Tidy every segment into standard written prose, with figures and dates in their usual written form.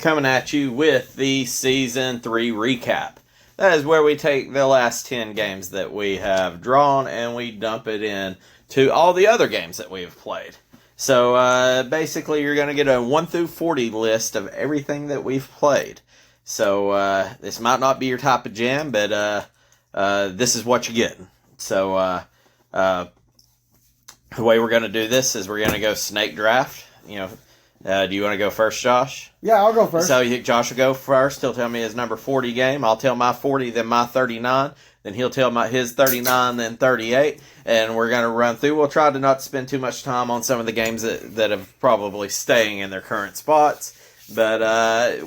coming at you with the Season 3 recap. That is where we take the last 10 games that we have drawn and we dump it in to all the other games that we have played. So basically you're going to get a 1 through 40 list of everything that we've played. So this might not be your type of jam, but this is what you're getting. So the way we're going to do this is we're going to go snake draft. Do you want to go first, Josh? Yeah, I'll go first. So Josh will go first. He'll tell me his number 40 game. I'll tell my 40, then my 39. Then he'll tell his 39, then 38. And we're going to run through. We'll try to not spend too much time on some of the games that have probably staying in their current spots. But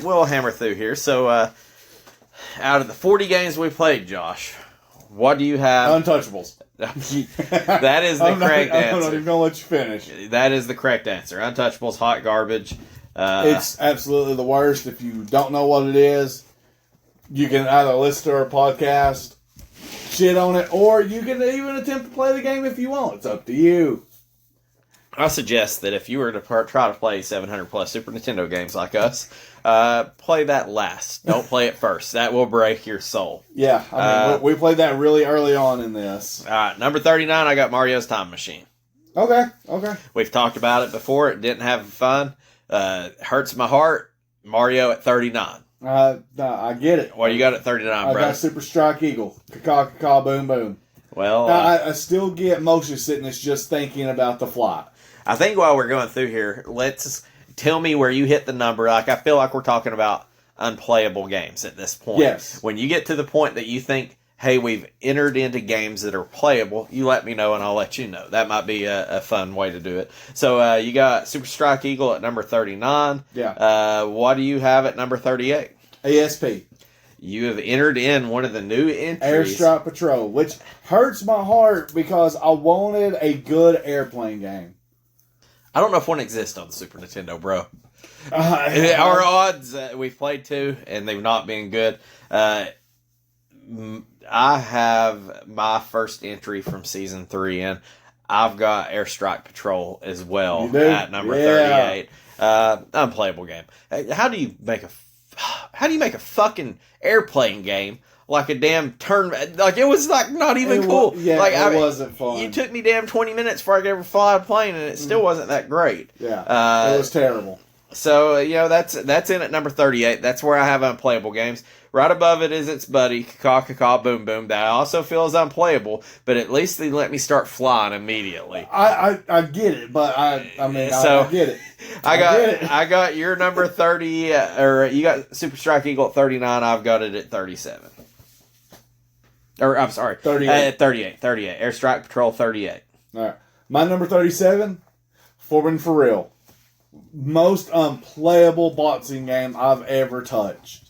we'll hammer through here. So out of the 40 games we played, Josh, what do you have? Untouchables. That is the correct answer. I'm not even going to let you finish. That is the correct answer. Untouchables, hot garbage. It's absolutely the worst. If you don't know what it is, you can either listen to our podcast, shit on it, or you can even attempt to play the game if you want. It's up to you. I suggest that if you were to try to play 700 plus Super Nintendo games like us, play that last. Don't play it first. That will break your soul. Yeah, I mean, we played that really early on in this. All right, number 39, I got Mario's Time Machine. Okay. We've talked about it before. It didn't have fun. Hurts my heart. Mario at 39. I get it. What you got at 39, bro? I got Super Strike Eagle. Caw, boom, boom. Well, I still get motion sickness just thinking about the flight. I think while we're going through here, let's tell me where you hit the number. Like, I feel like we're talking about unplayable games at this point. Yes. When you get to the point that you think, hey, we've entered into games that are playable, you let me know and I'll let you know. That might be a fun way to do it. So you got Super Strike Eagle at number 39. Yeah. What do you have at number 38? ASP. You have entered in one of the new entries. Airstrike Patrol, which hurts my heart because I wanted a good airplane game. I don't know if one exists on the Super Nintendo, bro. Our odds, we've played two, and they've not been good. I have my first entry from Season 3 in. I've got Airstrike Patrol as well at number 38. Unplayable game. How do you make a fucking airplane game like a damn turn? Like, it was like not even cool. It wasn't fun. You took me damn 20 minutes before I could ever fly a plane, and it still wasn't that great. Yeah, it was terrible. So, that's in at number 38. That's where I have unplayable games. Right above it is its buddy, Caw, Boom, Boom. That I also feel is unplayable, but at least they let me start flying immediately. I get it, but I get it. I got your number 30, or you got Super Strike Eagle at 39. I've got it at 37. Or, I'm sorry. 38. 38. Airstrike Patrol 38. All right. My number 37, Foreman for Real. Most unplayable boxing game I've ever touched.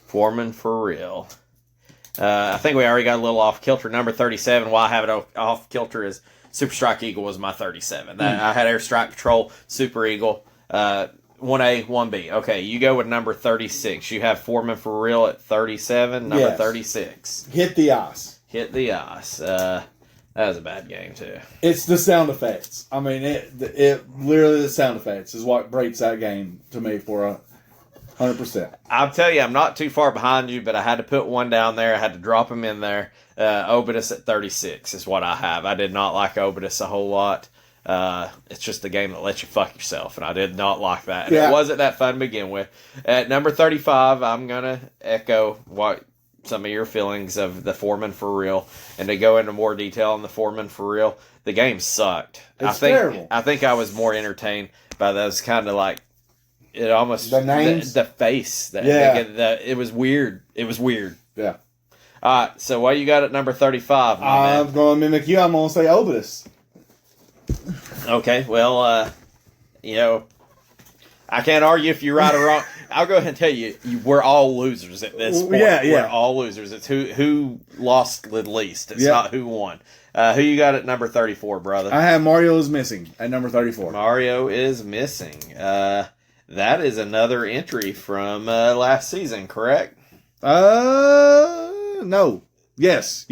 Foreman for Real. I think we already got a little off kilter. Number 37, why I have it off kilter is Super Strike Eagle was my 37. I had Airstrike Patrol, Super Eagle, 1A, 1B. Okay, you go with number 36. You have Foreman for Real at 37, number 36. Hit the Ice. That was a bad game, too. It's the sound effects. I mean, it literally the sound effects is what breaks that game to me for 100%. I'll tell you, I'm not too far behind you, but I had to put one down there. I had to drop him in there. Obidus at 36 is what I have. I did not like Obidus a whole lot. It's just the game that lets you fuck yourself, and I did not like that. And it wasn't that fun to begin with. At number 35, I'm going to echo what some of your feelings of the Foreman for Real, and to go into more detail on the Foreman for Real, the game sucked. It's terrible. I think I was more entertained by those kind of like, it almost, the names, the face, it was weird. Yeah. Alright, so what you got at number 35? I'm going to mimic you. I'm going to say Obidus. Okay, well, I can't argue if you're right or wrong. I'll go ahead and tell you, we're all losers at this point. Yeah. We're all losers. It's who lost the least. It's not who won. Who you got at number 34, brother? I have Mario is Missing at number 34. Mario is Missing. That is another entry from last season, correct? No. Yes.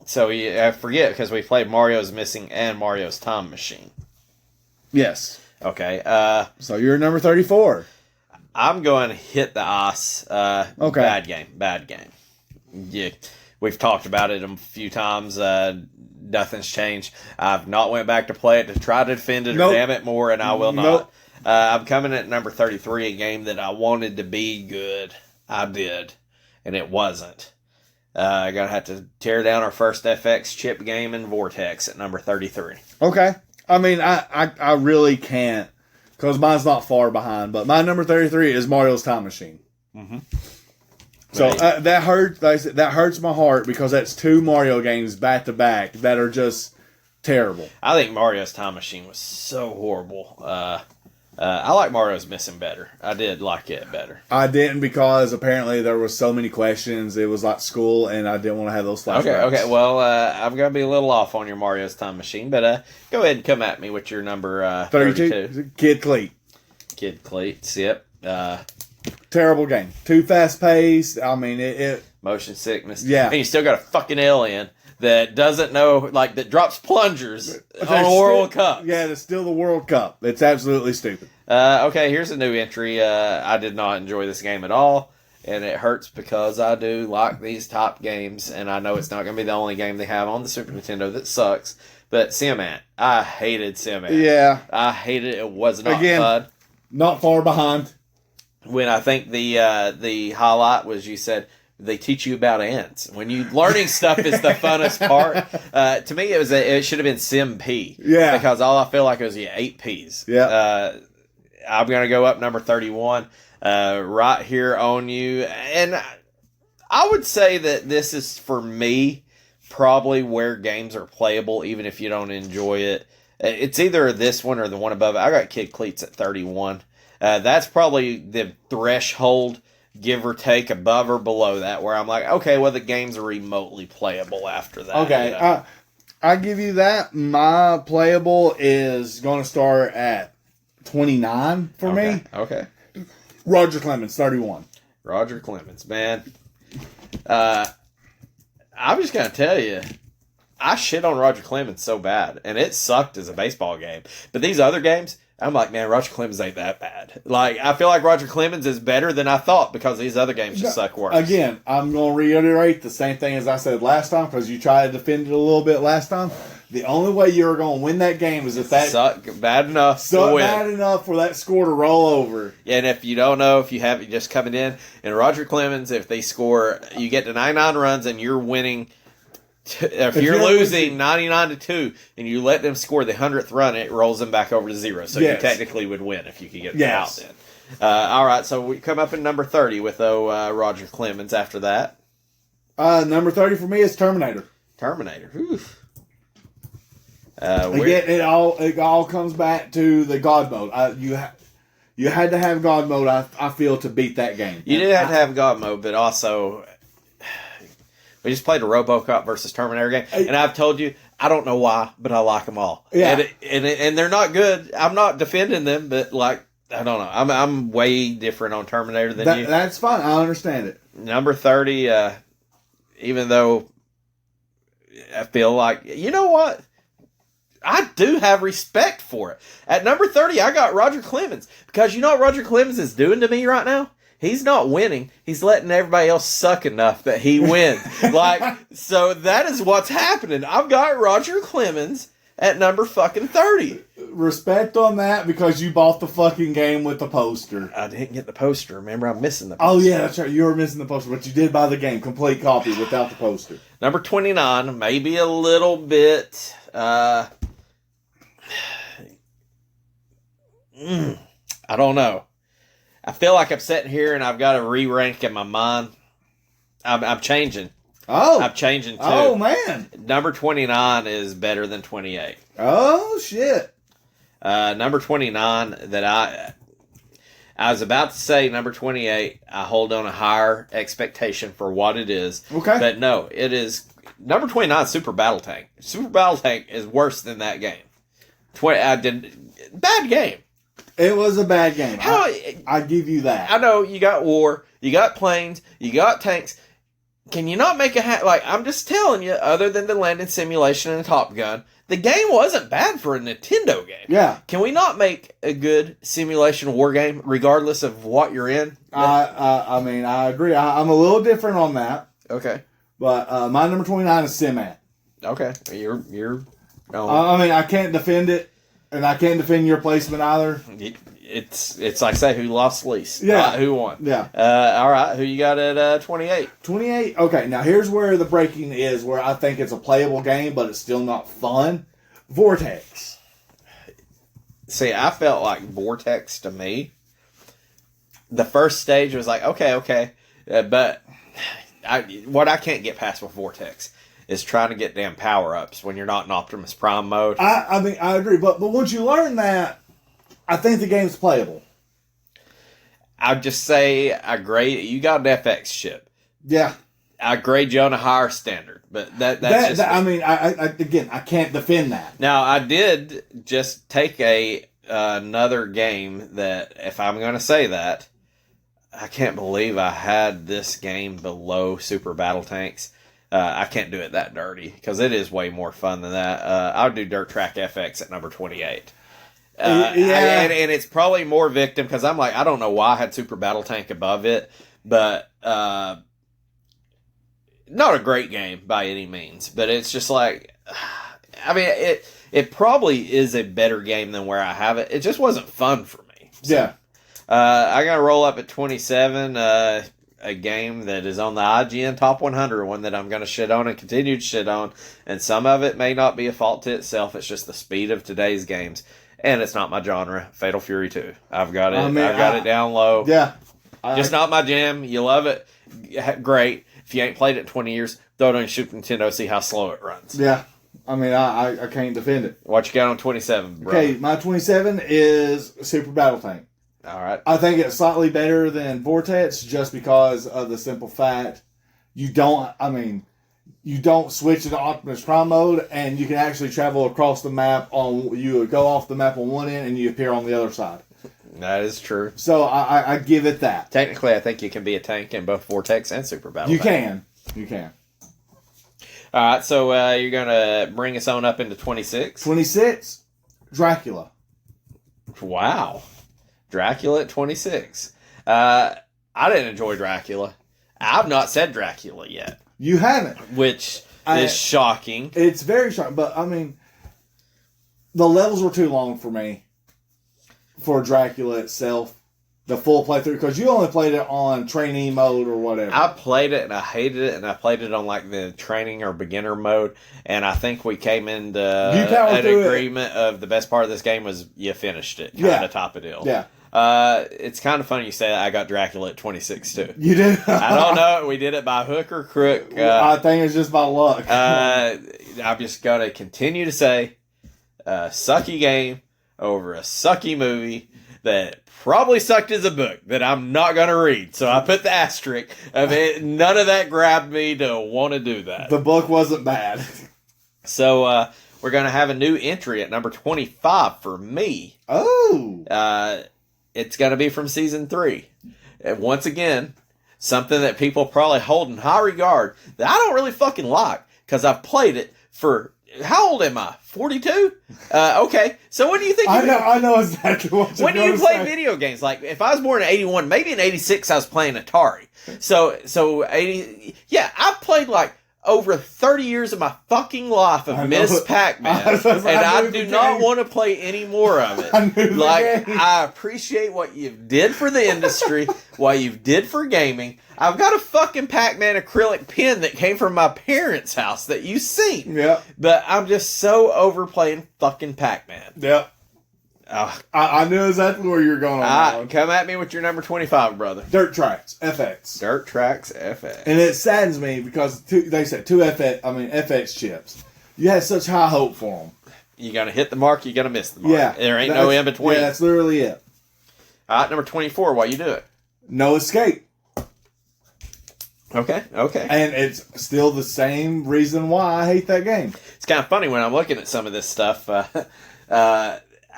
So I forget because we played Mario's Missing and Mario's Time Machine. Yes. Okay. So you're number 34. I'm going to hit the ice. Okay. Bad game. Yeah, we've talked about it a few times. Nothing's changed. I've not went back to play it to try to defend it Nope. or damn it more, and I will not. Nope. I'm coming at number 33, a game that I wanted to be good. I did, and it wasn't. I'm going to have to tear down our first FX chip game in Vortex at number 33. Okay. I mean, I really can't, because mine's not far behind, but my number 33 is Mario's Time Machine. Mm-hmm. So Right. that hurts my heart, because that's 2 Mario games back to back that are just terrible. I think Mario's Time Machine was so horrible. I like Mario's Missing better. I did like it better. I didn't, because apparently there was so many questions. It was like school, and I didn't want to have those flashbacks. Okay. Well, I'm going to be a little off on your Mario's Time Machine, but go ahead and come at me with your number 32. Kid Cleat. Kid Cleats, yep. Terrible game. Too fast paced. I mean, it Motion sickness. Yeah. And you still got a fucking alien that doesn't know, like, that drops plungers on a World Cup. Yeah, it's still the World Cup. It's absolutely stupid. Okay, here's a new entry. I did not enjoy this game at all, and it hurts because I do like these top games, and I know it's not going to be the only game they have on the Super Nintendo that sucks, but SimAnt. I hated SimAnt. Yeah. I hated it. It was not Again, fun. Not far behind. When I think the highlight was you said they teach you about ants. When you learning stuff is the funnest part. To me, it should have been SimP. Yeah. Because all I feel like it was 8 Ps. Yeah. I'm gonna go up number 31. Right here on you, and I would say that this is for me probably where games are playable, even if you don't enjoy it. It's either this one or the one above it. I got Kid Cleats at 31. That's probably the threshold, give or take, above or below that, where I'm like, okay, well, the game's remotely playable after that. Okay. You know? I give you that. My playable is going to start at 29 for me. Okay. Roger Clemens, 31. Roger Clemens, man. I'm just going to tell you, I shit on Roger Clemens so bad, and it sucked as a baseball game. But these other games, I'm like, man, Roger Clemens ain't that bad. Like, I feel like Roger Clemens is better than I thought because these other games just suck worse. Again, I'm going to reiterate the same thing as I said last time, because you tried to defend it a little bit last time. The only way you're going to win that game is if that suck bad enough to suck win. bad enough for that score to roll over. Yeah, and if you don't know, if you have it just coming in, and Roger Clemens, if they score, you get to 99 runs and you're winning. If you're losing 99-2 and you let them score the 100th run, it rolls them back over to 0. So Yes. you technically would win if you could get Yes. out then. All right, so we come up in number 30 with Roger Clemens after that. Number 30 for me is Terminator. Terminator. Oof. Again, it all comes back to the God mode. You had to have God mode, I feel, to beat that game. You did have to have God mode, but also we just played a RoboCop versus Terminator game, and I've told you I don't know why, but I like them all. Yeah, and they're not good. I'm not defending them, but like I don't know, I'm way different on Terminator than you. That's fine. I understand it. Number 30, even though I feel like you know what. I do have respect for it. At number 30, I got Roger Clemens. Because you know what Roger Clemens is doing to me right now? He's not winning. He's letting everybody else suck enough that he wins. So that is what's happening. I've got Roger Clemens at number fucking 30. Respect on that, because you bought the fucking game with the poster. I didn't get the poster. Remember, I'm missing the poster. Oh, yeah, that's right. You were missing the poster, but you did buy the game. Complete copy without the poster. Number 29, maybe a little bit... I don't know. I feel like I'm sitting here and I've got to re-rank in my mind. I'm changing. Oh. I'm changing too. Oh, man. Number 29 is better than 28. Oh, shit. Number 29 that I was about to say number 28, I hold on a higher expectation for what it is. Okay. But no, it is number 29 Super Battle Tank. Super Battle Tank is worse than that game. Bad game. It was a bad game. I give you that. I know you got war, you got planes, you got tanks. Can you not make I'm just telling you, other than the landing simulation and Top Gun, the game wasn't bad for a Nintendo game. Yeah. Can we not make a good simulation war game, regardless of what you're in? I mean, I agree. I'm a little different on that. Okay. But my number 29 is SimAt. Okay. You're. I mean, I can't defend it, and I can't defend your placement either. It's like say who lost least. Yeah. Who won. Yeah. All right. Who you got at 28? 28. Okay. Now here's where the breaking is, where I think it's a playable game, but it's still not fun. Vortex. See, I felt like Vortex to me. The first stage was like okay, but what I can't get past with Vortex is trying to get damn power ups when you're not in Optimus Prime mode. I mean, I agree, but once you learn that, I think the game's playable. I'd just say I grade you got an FX chip. Yeah, I grade you on a higher standard, but that's just. I mean, I can't defend that. Now I did just take another game that, if I'm going to say that, I can't believe I had this game below Super Battle Tanks. I can't do it that dirty because it is way more fun than that. I'll do Dirt Track FX at number 28. Yeah. And it's probably more victim because I'm like, I don't know why I had Super Battle Tank above it, but not a great game by any means. But it's just like, I mean, it probably is a better game than where I have it. It just wasn't fun for me. So, Yeah. I got to roll up at 27. A game that is on the IGN Top 100, one that I'm going to shit on and continue to shit on. And some of it may not be a fault to itself. It's just the speed of today's games. And it's not my genre. Fatal Fury 2. I've got it. I've got it down low. Yeah. Just not my jam. You love it. Great. If you ain't played it in 20 years, throw it on your Super Nintendo, see how slow it runs. Yeah. I mean, I can't defend it. What you got on 27, bro? Okay, my 27 is Super Battle Tank. All right. I think it's slightly better than Vortex just because of the simple fact you don't switch into Optimus Prime mode, and you can actually travel across the map you go off the map on one end and you appear on the other side. That is true. So I give it that. Technically, I think you can be a tank in both Vortex and Super Battle Tank. You can. All right, so you're going to bring us on up into 26. 26, Dracula. Wow. Dracula at 26. I didn't enjoy Dracula. I've not said Dracula yet. You haven't. Which is shocking. It's very shocking, but I mean, the levels were too long for me for Dracula itself. The full playthrough, because you only played it on trainee mode or whatever. I played it and I hated it, and I played it on like the training or beginner mode, and I think we came into an agreement of the best part of this game was you finished it, kind of top of deal. Yeah. It's kind of funny you say that. I got Dracula at 26 too. You did? I don't know. We did it by hook or crook. I think it's just by luck. I'm just going to continue to say sucky game over a sucky movie that probably sucked as a book that I'm not going to read. So I put the asterisk of it. None of that grabbed me to want to do that. The book wasn't bad. So we're going to have a new entry at number 25 for me. Oh. It's going to be from season 3. And once again, something that people probably hold in high regard that I don't really fucking like because I've played it for... How old am I? 42? Okay. So when do you think... I know exactly what you're When do you play video games? Like, if I was born in 81, maybe in 86 I was playing Atari. So 80... Yeah, I've played like over 30 years of my fucking life of Miss Pac-Man. And I do not want to play any more of it. I appreciate what you did for the industry, what you did for gaming. I've got a fucking Pac-Man acrylic pen that came from my parents' house that you've seen. Yeah. But I'm just so over playing fucking Pac-Man. Yep. I knew exactly where you were going on. Come at me with your number 25, brother. Dirt Tracks, FX. Dirt Tracks, FX. And it saddens me because they said FX chips. You had such high hope for them. You got to hit the mark, you got to miss the mark. Yeah. There ain't no in between. Yeah, that's literally it. All right, number 24, why you do it? No Escape. Okay. And it's still the same reason why I hate that game. It's kind of funny when I'm looking at some of this stuff.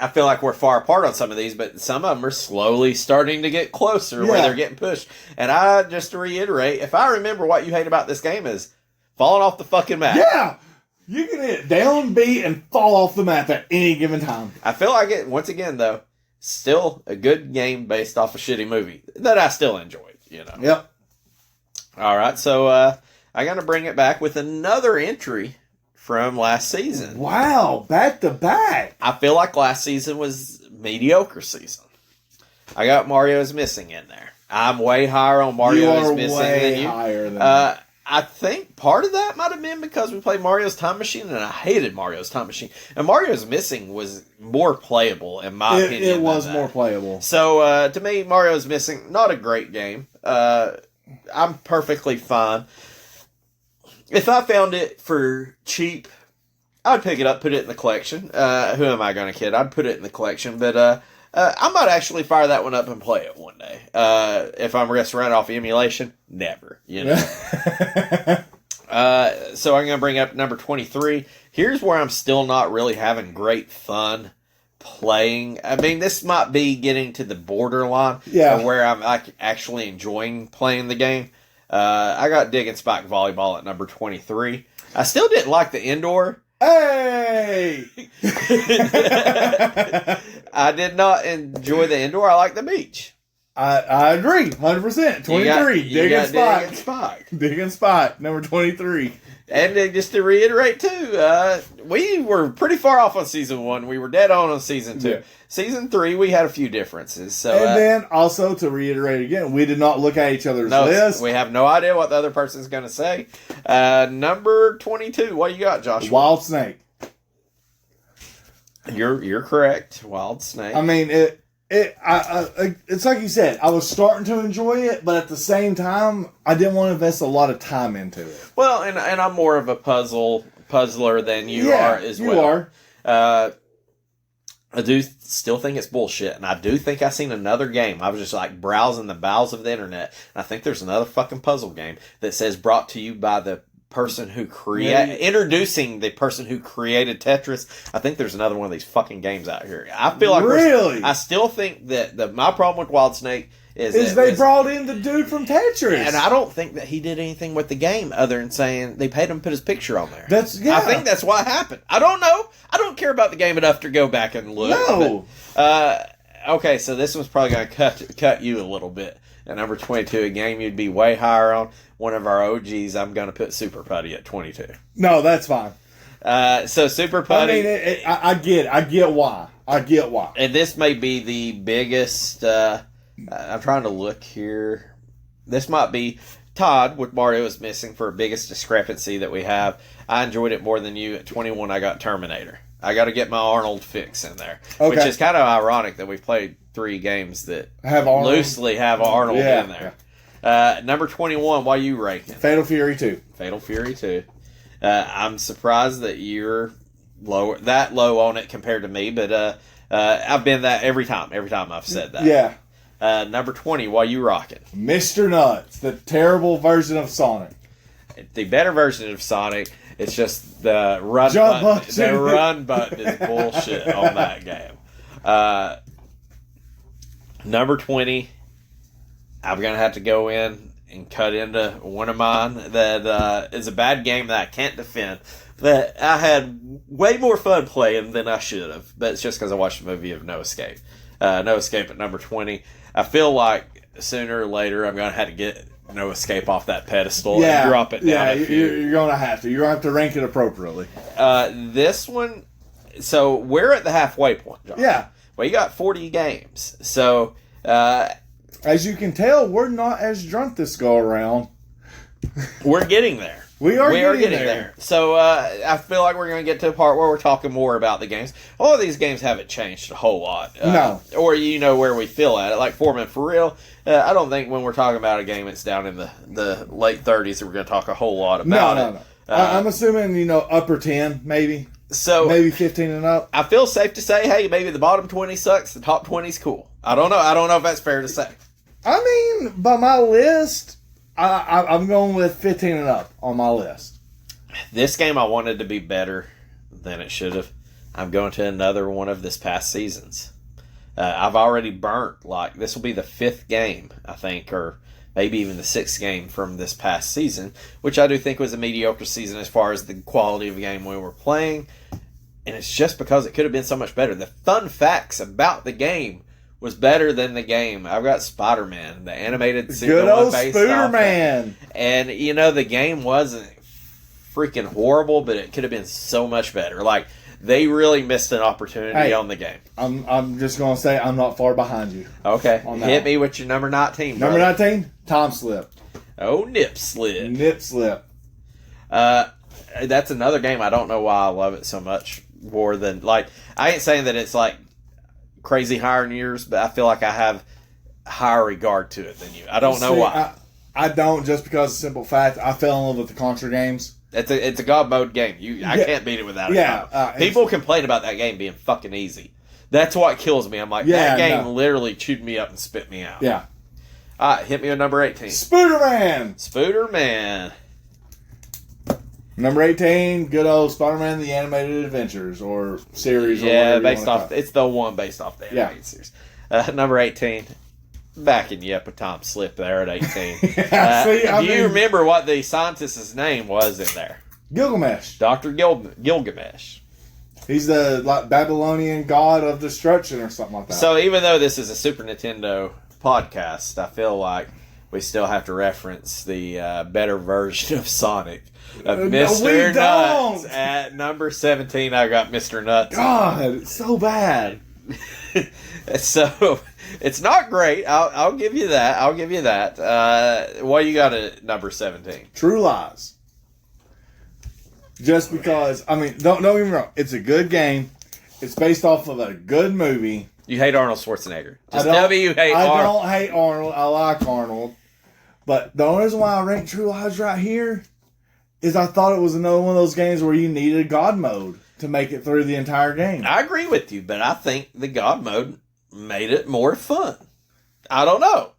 I feel like we're far apart on some of these, but some of them are slowly starting to get closer where Yeah. they're getting pushed. And just to reiterate, if I remember what you hate about this game is falling off the fucking map. Yeah! You can hit down B and fall off the map at any given time. I feel like it, once again, though, still a good game based off a shitty movie that I still enjoyed, you know. Yep. All right, so I'm going to bring it back with another entry from last season. Wow, back to back. I feel like last season was mediocre season. I got Mario's Missing in there. I'm way higher on Mario's Missing than you. Higher than I think part of that might have been because we played Mario's Time Machine, and I hated Mario's Time Machine. And Mario's Missing was more playable, in my opinion. It was than more that. playable. So, to me, Mario's Missing, not a great game. I'm perfectly fine. If I found it for cheap, I'd pick it up, put it in the collection. Who am I going to kid? I'd put it in the collection, but I might actually fire that one up and play it one day. If I'm just running off emulation, never, you know. So I'm going to bring up number 23. Here's where I'm still not really having great fun playing. I mean, this might be getting to the borderline of where I'm like actually enjoying playing the game. I got Dig and Spike Volleyball at number 23. I still didn't like the indoor. Hey! I did not enjoy the indoor. I like the beach. I agree, 100%. 23, Dig and Spike. Dig and Spike. Dig and Spike, number 23. And just to reiterate, too, we were pretty far off on season 1. We were dead on season 2. Yeah. Season 3, we had a few differences. So, And then, also, to reiterate again, we did not look at each other's list. We have no idea what the other person's going to say. Number 22, what you got, Joshua? Wild Snake. You're correct. Wild Snake. I mean, it's like you said, I was starting to enjoy it, but at the same time, I didn't want to invest a lot of time into it. Well, and I'm more of a puzzler than you are as well. You are. I do still think it's bullshit, and I do think I seen another game. I was just like browsing the bowels of the internet, and I think there's another fucking puzzle game that says brought to you by the person who introducing the person who created Tetris. I think there's another one of these fucking games out here. I feel like I still think that my problem with Wild Snake is they brought in the dude from Tetris, and I don't think that he did anything with the game other than saying they paid him to put his picture on there. I think that's what happened. I don't know. I don't care about the game enough to go back and look. No. But, okay, so this one's probably going to cut you a little bit. At number 22, a game you'd be way higher on. One of our OGs, I'm going to put Super Putty at 22. No, that's fine. So Super Putty. I mean, I get why. And this may be the biggest. I'm trying to look here. This might be Todd with Mario is Missing for biggest discrepancy that we have. I enjoyed it more than you. At 21, I got Terminator. I got to get my Arnold fix in there, which is kind of ironic that we've played 3 games that loosely have Arnold in there. Yeah. Number 21, what are you ranking? Fatal Fury 2. Fatal Fury 2. I'm surprised that you're that low on it compared to me, but I've been that every time I've said that. Yeah. Number 20, what are you rocking? Mr. Nuts, the terrible version of Sonic. The better version of Sonic. It's just the run Jump button. The run button is bullshit on that game. Number 20, I'm going to have to go in and cut into one of mine that is a bad game that I can't defend. That I had way more fun playing than I should have. But it's just because I watched the movie of No Escape. No Escape at number 20. I feel like sooner or later I'm going to have to get No Escape off that pedestal and drop it down a few. You're going to have to. You're going to have to rank it appropriately. This one, so we're at the halfway point, John. Yeah. Well, you got 40 games. So, as you can tell, we're not as drunk this go around. We're getting there. We are getting there. So, I feel like we're going to get to a part where we're talking more about the games. All of these games haven't changed a whole lot. No. Or you know where we feel at it. Like Foreman, for real, I don't think when we're talking about a game it's down in the late 30s that we're going to talk a whole lot about it. No. I'm assuming, upper 10, maybe. So maybe 15 and up. I feel safe to say, hey, maybe the bottom 20 sucks, the top 20's cool. I don't know if that's fair to say. I mean, by my list, I'm going with 15 and up on my list. This game I wanted to be better than it should have. I'm going to another one of this past season's. I've already burnt, like, this will be the 5th game, I think, or maybe even the 6th game from this past season, which I do think was a mediocre season as far as the quality of game we were playing. And it's just because it could have been so much better. The fun facts about the game was better than the game. I've got Spider-Man, the animated series. Good old Spider-Man. And, the game wasn't freaking horrible, but it could have been so much better. Like, they really missed an opportunity on the game. I'm just going to say I'm not far behind you. Okay. Hit me with your number 19, Number 19, Time Slip. Oh, Nip Slip. Nip Slip. That's another game. I don't know why I love it so much more than, like, I ain't saying that it's, like, crazy higher in years, but I feel like I have higher regard to it than you. I don't know why. I don't, just because of the simple fact I fell in love with the Contra games. It's a God mode game. I can't beat it without it. People complain about that game being fucking easy. That's what kills me. I'm like, that game literally chewed me up and spit me out. Yeah. All right, hit me with number 18. Spooderman. Spooderman. Number 18, good old Spider-Man: The Animated Adventures or series. Yeah, it's the one based off the animated series. Number 18, backing you up with Tom Slip there at 18. Do you remember what the scientist's name was in there? Gilgamesh. Dr. Gilgamesh. He's the Babylonian god of destruction or something like that. So even though this is a Super Nintendo podcast, I feel like we still have to reference the better version of Sonic. Mr. Nuts. At number 17, I got Mr. Nuts. God, it's so bad. So, it's not great. I'll give you that. What you got at number 17? True Lies. Just because, don't get me wrong. It's a good game. It's based off of a good movie. You hate Arnold Schwarzenegger. Just tell me you hate Arnold. I don't hate Arnold. I like Arnold. But the only reason why I rank True Lies right here is I thought it was another one of those games where you needed God mode to make it through the entire game. I agree with you, but I think the God mode made it more fun. I don't know.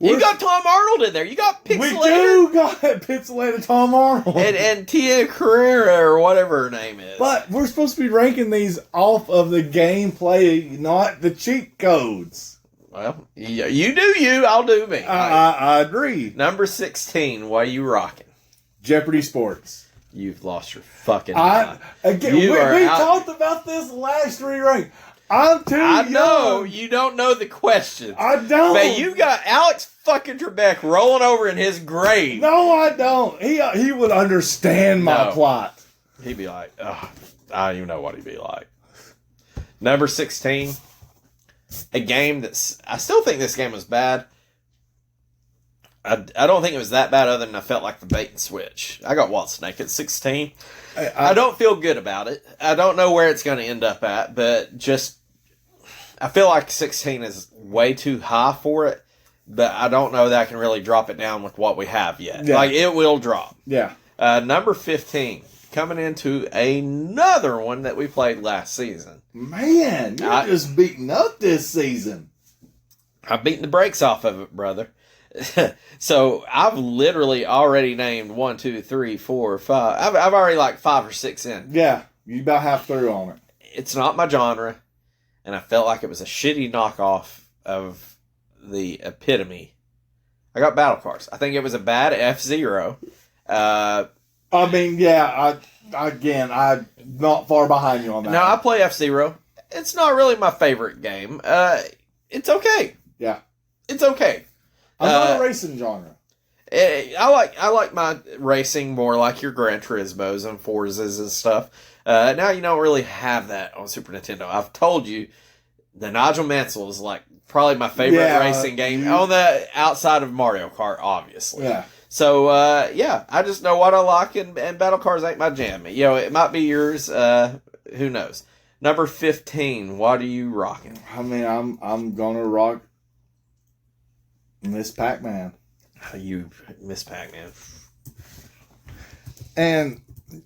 You got Tom Arnold in there. You got Pixelator. We do got Pixelator Tom Arnold. And Tia Carrera or whatever her name is. But we're supposed to be ranking these off of the gameplay, not the cheat codes. Well, you do you. I'll do me. I agree. Number 16, what are you rocking? Jeopardy Sports. You've lost your fucking mind. We talked about this last re-rank. I'm too young. I know. You don't know the question. I don't. Man, you got Alex fucking Trebek rolling over in his grave. No, I don't. He would understand my plot. He'd be like, I don't even know what he'd be like. Number 16, a game that's... I still think this game was bad. I don't think it was that bad other than I felt like the bait and switch. I got Wild Snake at 16. I don't feel good about it. I don't know where it's going to end up at, but just... I feel like 16 is way too high for it, but I don't know that I can really drop it down with what we have yet. Yeah. Like, it will drop. Yeah. Number 15, coming into another one that we played last season. Man, you're just beating up this season. I've beaten the brakes off of it, brother. So I've literally already named 1, 2, 3, 4, 5. I've already like 5 or 6 in. Yeah, you about half through on it. It's not my genre, and I felt like it was a shitty knockoff of the epitome. I got Battle Cars. I think it was a bad F-Zero. I'm not far behind you on that. Now, I play F-Zero. It's not really my favorite game. It's okay. Yeah. It's okay. I'm not a racing genre. I like my racing more like your Gran Turismos and Forzas and stuff. Now you don't really have that on Super Nintendo. I've told you, the Nigel Mansell is like probably my favorite racing game on the outside of Mario Kart, obviously. Yeah. So I just know what I like, and Battle Cars ain't my jam. It might be yours. Who knows? Number 15. What are you rocking? I'm gonna rock Miss Pac-Man. You Miss Pac-Man. And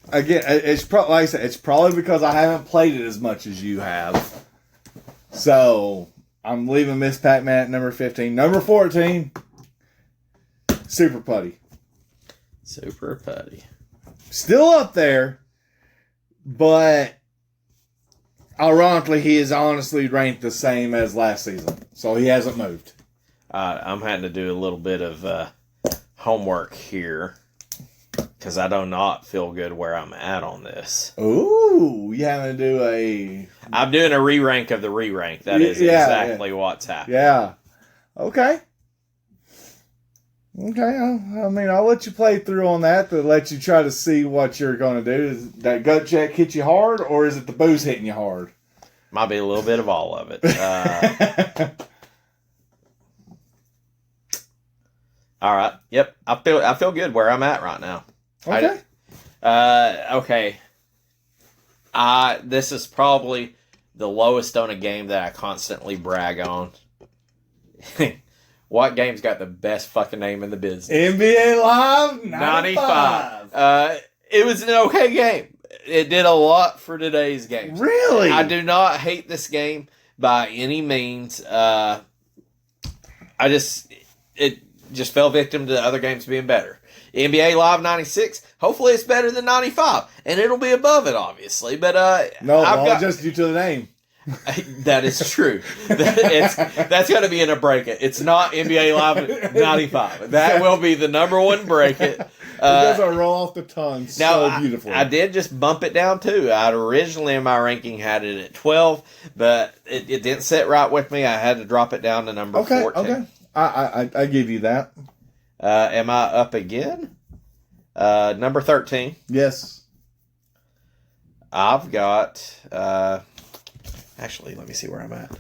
again, it's probably like I said, it's probably because I haven't played it as much as you have. So I'm leaving Miss Pac-Man at number 15. Number 14, Super Putty. Super Putty. Still up there, but Ironically, he is honestly ranked the same as last season, so he hasn't moved. I'm having to do a little bit of homework here because I do not feel good where I'm at on this. Ooh, you having to do a... I'm doing a re-rank of the re-rank. That is exactly what's happening. Yeah. Okay. Okay, I mean, I'll let you play through on that to let you try to see what you're going to do. Does that gut check hit you hard, or is it the booze hitting you hard? Might be a little bit of all of it. All right. Yep. I feel good where I'm at right now. Okay. Okay. This is probably the lowest on a game that I constantly brag on. What game's got the best fucking name in the business? NBA Live 95. It was an okay game. It did a lot for today's game. Really? I do not hate this game by any means. It just fell victim to other games being better. NBA Live 96, hopefully it's better than 95. And it'll be above it, obviously. But no, I'll just due to the name. That is true. That's going to be in a break it. It's not NBA Live 95. That will be the number one break it. It doesn't roll off the tongue so beautifully. I did just bump it down too. I'd originally in my ranking had it at 12, but it didn't sit right with me. I had to drop it down to number 14. Okay, I give you that. Am I up again? Number 13. Yes. I've got... actually, let me see where I'm at.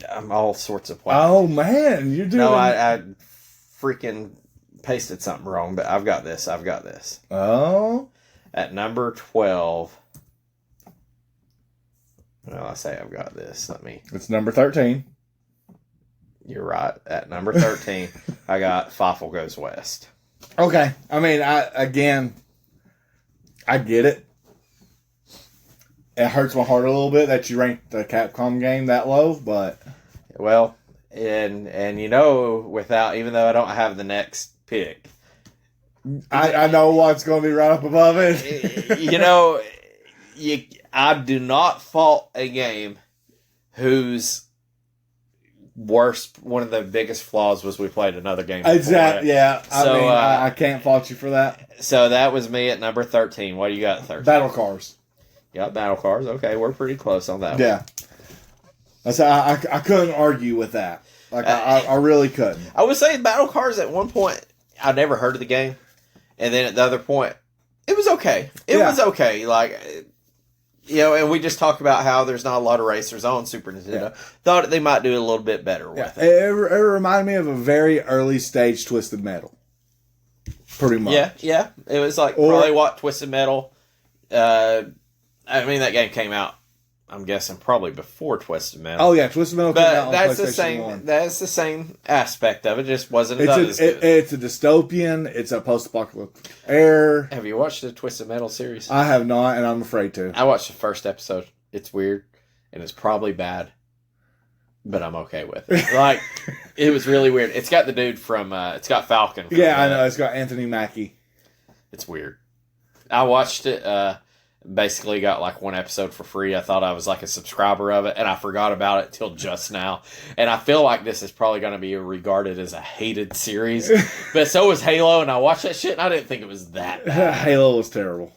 I'm all sorts of places. Oh, man. You're doing... No, I freaking pasted something wrong, but I've got this. Oh? At number 12... Well, I say I've got this. It's number 13. You're right. At number 13, I got Fafel Goes West. Okay. I mean, I get it. It hurts my heart a little bit that you ranked the Capcom game that low, but... Well, and you know, even though I don't have the next pick... I know what's going to be right up above it. You know, I do not fault a game whose one of the biggest flaws was we played another game. Exactly, yeah. I can't fault you for that. So that was me at number 13. What do you got at 13? Battle Cars. Yeah, Battle Cars. Okay, we're pretty close on that one. Yeah. I couldn't argue with that. Like, I really couldn't. I would say Battle Cars at one point, I never heard of the game. And then at the other point, it was okay. It was okay. Like, you know, and we just talked about how there's not a lot of racers on Super Nintendo. Yeah. Thought they might do a little bit better with it. It reminded me of a very early stage Twisted Metal. Pretty much. Yeah. It was like probably what Twisted Metal. I mean, that game came out, I'm guessing, probably before Twisted Metal. Oh, yeah, Twisted Metal came out on PlayStation 1. That's the same aspect of it, just wasn't as good. It's a dystopian, it's a post-apocalyptic era. Have you watched the Twisted Metal series? I have not, and I'm afraid to. I watched the first episode. It's weird, and it's probably bad, but I'm okay with it. Like, it was really weird. It's got the dude from, it's got Falcon. I know, it's got Anthony Mackie. It's weird. I watched it, basically got like one episode for free. I thought I was like a subscriber of it, and I forgot about it till just now. And I feel like this is probably going to be regarded as a hated series, but so was Halo, and I watched that shit, and I didn't think it was that bad. Halo was terrible.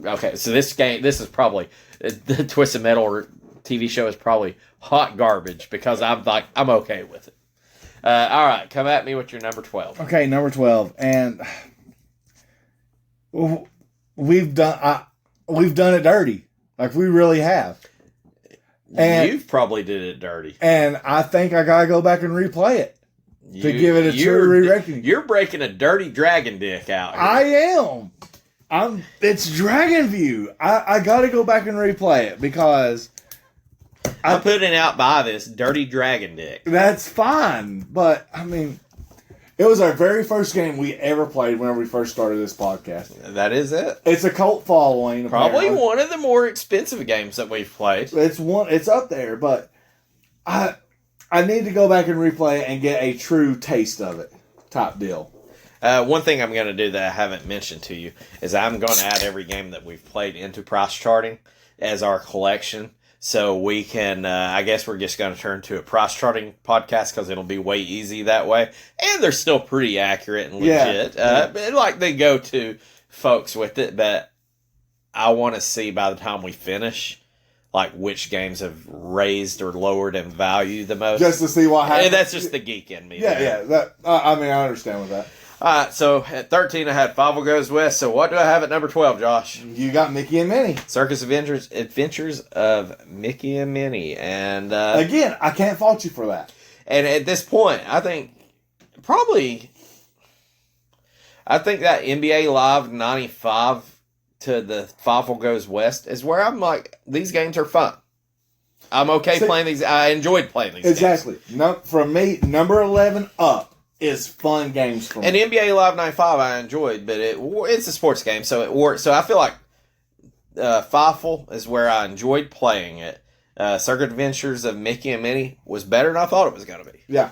Okay, so this is probably, the Twisted Metal TV show is probably hot garbage, because I'm okay with it. All right, come at me with your number 12. Okay, number 12, and we've done it dirty. Like, we really have. And you've probably did it dirty. And I think I gotta go back and replay it to give it a true re-ranking. You're breaking a dirty dragon dick out here. I am. It's Dragon View. I gotta go back and replay it because I'm putting out by this dirty dragon dick. That's fine, but I mean, it was our very first game we ever played whenever we first started this podcast. That is it. It's a cult following. Probably one of the more expensive games that we've played. It's up there, but I need to go back and replay it and get a true taste of it. Top deal. One thing I'm going to do that I haven't mentioned to you is I'm going to add every game that we've played into price charting as our collection. So we can, I guess we're just going to turn to a price charting podcast because it'll be way easy that way. And they're still pretty accurate and legit. But like they go to folks with it, but I want to see by the time we finish, like which games have raised or lowered in value the most. Just to see what happens. And that's just the geek in me. Yeah. That I mean, I understand with that. All right, so at 13, I had Fievel Goes West. So what do I have at number 12, Josh? You got Mickey and Minnie. Circus Adventures of Mickey and Minnie. And again, I can't fault you for that. And at this point, I think that NBA Live 95 to the Fievel Goes West is where I'm like, these games are fun. I'm okay playing these. I enjoyed playing these exactly. Games. No, from me, number 11 up is fun games for me. And NBA Live 95 I enjoyed, but it's a sports game, so it works. So I feel like Fievel is where I enjoyed playing it. Circuit Adventures of Mickey and Minnie was better than I thought it was going to be. Yeah.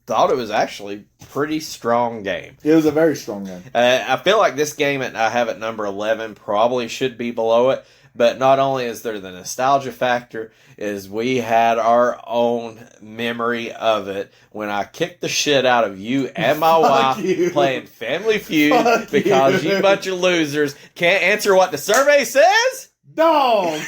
Thought it was actually pretty strong game. It was a very strong game. I feel like this game I have at number 11 probably should be below it. But not only is there the nostalgia factor, is we had our own memory of it when I kicked the shit out of you and my wife playing Family Feud because you bunch of losers can't answer what the survey says? Dog!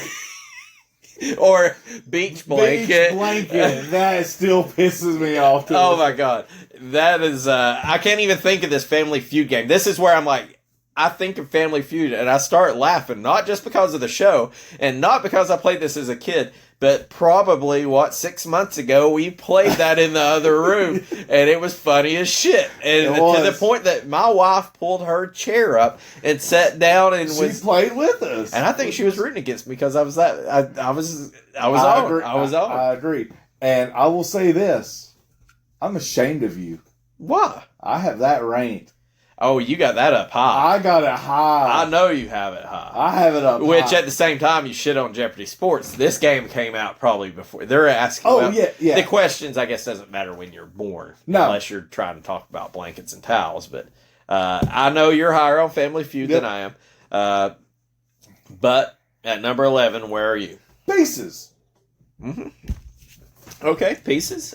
Or Beach Blanket. Beach Blanket. That still pisses me off. Oh my God. That is, I can't even think of this Family Feud game. This is where I'm like, I think of Family Feud and I start laughing, not just because of the show and not because I played this as a kid, but probably, 6 months ago, we played that in the other room and it was funny as shit. And to the point that my wife pulled her chair up and sat down and she played with us. And I think she was rooting against me because I was on. I agree. And I will say this. I'm ashamed of you. Why? I have that ranked. Oh, you got that up high. I got it high. I know you have it high. I have it up Which high. At the same time, you shit on Jeopardy Sports. This game came out probably before. They're asking yeah. The questions, I guess, doesn't matter when you're born. No. Unless you're trying to talk about blankets and towels. But I know you're higher on Family Feud than I am. But at number 11, where are you? Pieces. Mm-hmm. Okay, Pieces.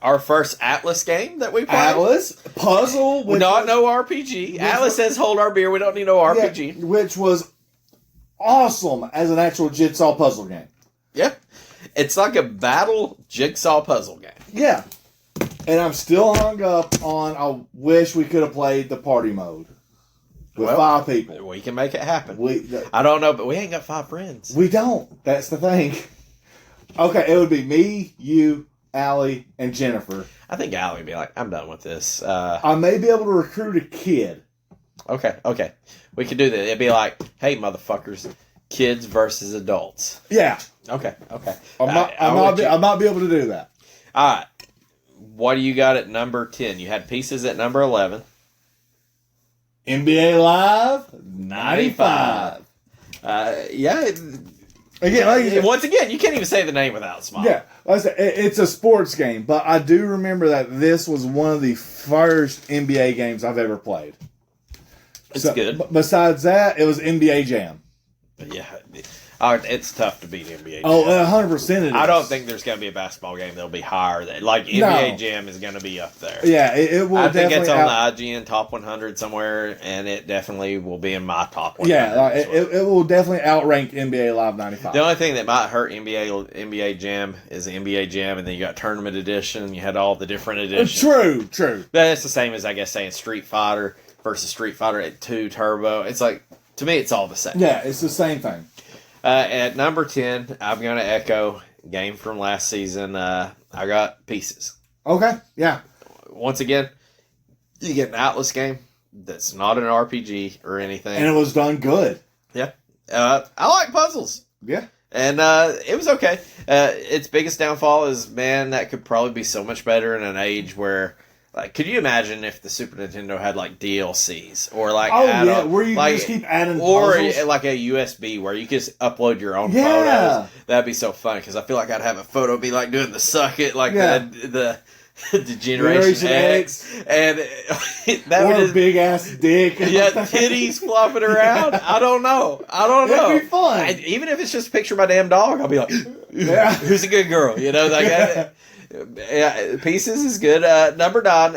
Our first Atlas game that we played. Atlas puzzle. No RPG. Atlas says hold our beer. We don't need no RPG. Yeah, which was awesome as an actual jigsaw puzzle game. Yeah. It's like a battle jigsaw puzzle game. Yeah. And I'm still hung up on I wish we could have played the party mode. With 5 people. We can make it happen. I I don't know, but we ain't got 5 friends. We don't. That's the thing. Okay, it would be me, you, Allie, and Jennifer. I think Allie would be like, I'm done with this. I may be able to recruit a kid. Okay. We could do that. It'd be like, hey, motherfuckers, kids versus adults. Yeah. Okay. I might be able to do that. All right. What do you got at number 10? You had Pieces at number 11. NBA Live 95. Yeah. Once again, you can't even say the name without smiling. Yeah, like I said, it's a sports game, but I do remember that this was one of the first NBA games I've ever played. It's good. Besides that, it was NBA Jam. Yeah. It's tough to beat NBA Jam. Oh, 100% it is. I don't think there's going to be a basketball game that'll be higher. Like, NBA Jam is going to be up there. Yeah, it will. I think it's on the IGN Top 100 somewhere, and it definitely will be in my Top 100. Yeah, it will definitely outrank NBA Live 95. The only thing that might hurt NBA Jam is the NBA Jam, and then you got Tournament Edition. You had all the different editions. True. That's the same as, I guess, saying Street Fighter versus Street Fighter 2 Turbo. It's like, to me, it's all the same. Yeah, it's the same thing. At number 10, I'm going to echo game from last season. I got Pieces. Okay, yeah. Once again, you get an Atlas game that's not an RPG or anything. And it was done good. Yeah. I like puzzles. Yeah. And it was okay. Its biggest downfall is, man, that could probably be so much better in an age where... Like, could you imagine if the Super Nintendo had like DLCs or like where you just keep adding puzzles? Or like a USB where you could just upload your own photos? That'd be so fun because I feel like I'd have a photo be like doing the suck it, like the Generation X, and that or would just big ass dick. yeah, titties flopping around. I don't know. It'd be fun. Even if it's just a picture of my damn dog, I'll be like, Yeah. who's a good girl? You know, like yeah, Pieces is good. Number 9,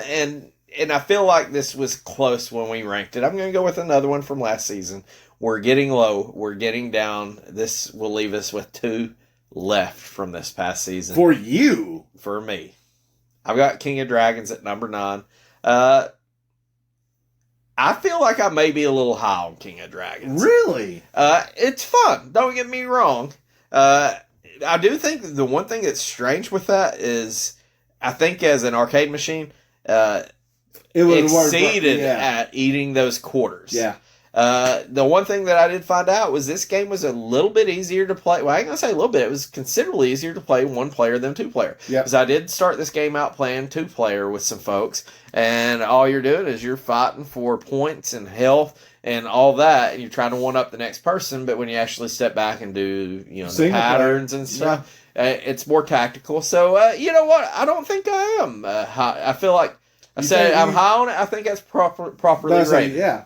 and I feel like this was close when we ranked it. I'm going to go with another one from last season. We're getting low. We're getting down. This will leave us with 2 left from this past season. For you. For me. I've got King of Dragons at number 9. I feel like I may be a little high on King of Dragons. Really? It's fun. Don't get me wrong. I do think the one thing that's strange with that is I think as an arcade machine, It was exceeded at eating those quarters. Yeah. The one thing that I did find out was this game was a little bit easier to play. Well, I ain't gonna say a little bit. It was considerably easier to play 1 player than 2 player. Yeah. Because I did start this game out playing 2 player with some folks, and all you're doing is you're fighting for points and health and all that, and you're trying to one up the next person. But when you actually step back and do the Single patterns and stuff, it's more tactical. So you know what? I don't think I am high. I feel like I said I'm high on it. I think that's properly rated. Yeah.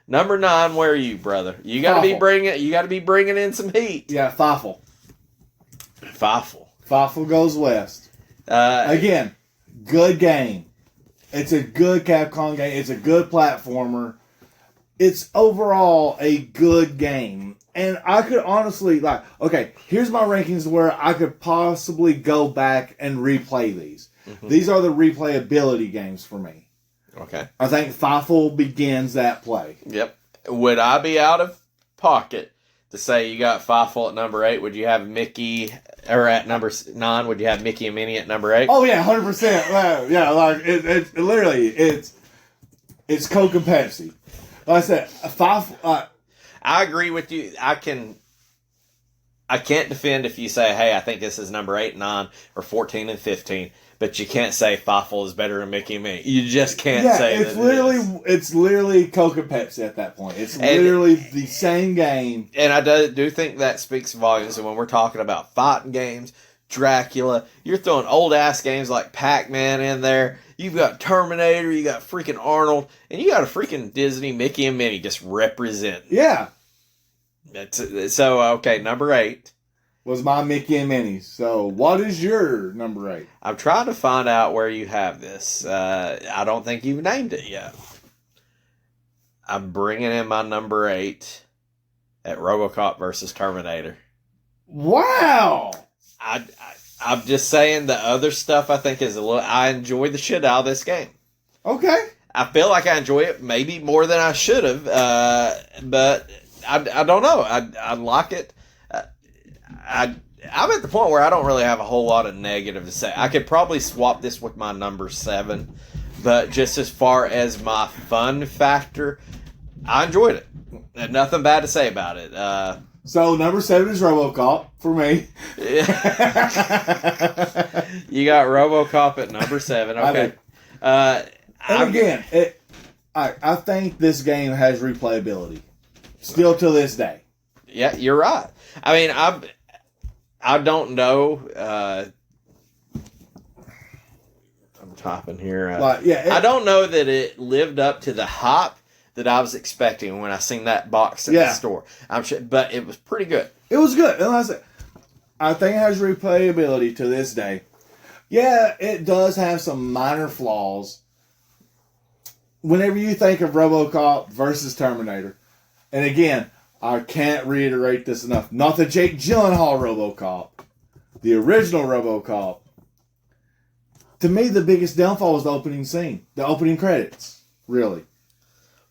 Number 9, where are you, brother? You got to be Fafel. You got to be bringing in some heat. Yeah, Fafel. Fafel goes west. Again, good game. It's a good Capcom game. It's a good platformer. It's overall a good game. And I could honestly, okay, here's my rankings where I could possibly go back and replay these. Mm-hmm. These are the replayability games for me. Okay. I think Fafel begins that play. Yep. Would I be out of pocket to say you got Fafel at number 8? Would you have Mickey, or at number 9, would you have Mickey and Minnie at number 8? Oh, yeah, 100%. Yeah, like, it literally, it's Coke and Pepsi. Like I said, Fafel... I agree with you. I can't defend if you say, hey, I think this is number 8, 9, or 14 and 15. But you can't say Fafel is better than Mickey and Minnie. You just can't say that. It's literally Coke and Pepsi at that point. It's literally the same game. And I do think that speaks volumes. And when we're talking about fighting games, Dracula, you're throwing old ass games like Pac-Man in there. You've got Terminator, you got freaking Arnold, and you got a freaking Disney Mickey and Minnie just representing. Yeah. So, okay, number 8. Was my Mickey and Minnie. So, what is your number 8? I'm trying to find out where you have this. I don't think you've named it yet. I'm bringing in my number 8 at RoboCop versus Terminator. Wow! I'm just saying the other stuff I think is a little... I enjoy the shit out of this game. Okay. I feel like I enjoy it maybe more than I should have, but I don't know. I like it. I'm at the point where I don't really have a whole lot of negative to say. I could probably swap this with my number 7, but just as far as my fun factor, I enjoyed it. Had nothing bad to say about it. So number 7 is RoboCop for me. You got RoboCop at number 7. Okay. And again, I think this game has replayability still to this day. Yeah, you're right. I mean, I don't know. I'm typing here. I don't know that it lived up to the hype that I was expecting when I seen that box in the store. I'm sure, but it was pretty good. It was good. And I think it has replayability to this day. Yeah, it does have some minor flaws. Whenever you think of RoboCop versus Terminator, and again, I can't reiterate this enough. Not the Jake Gyllenhaal RoboCop. The original RoboCop. To me, the biggest downfall was the opening scene. The opening credits. Really.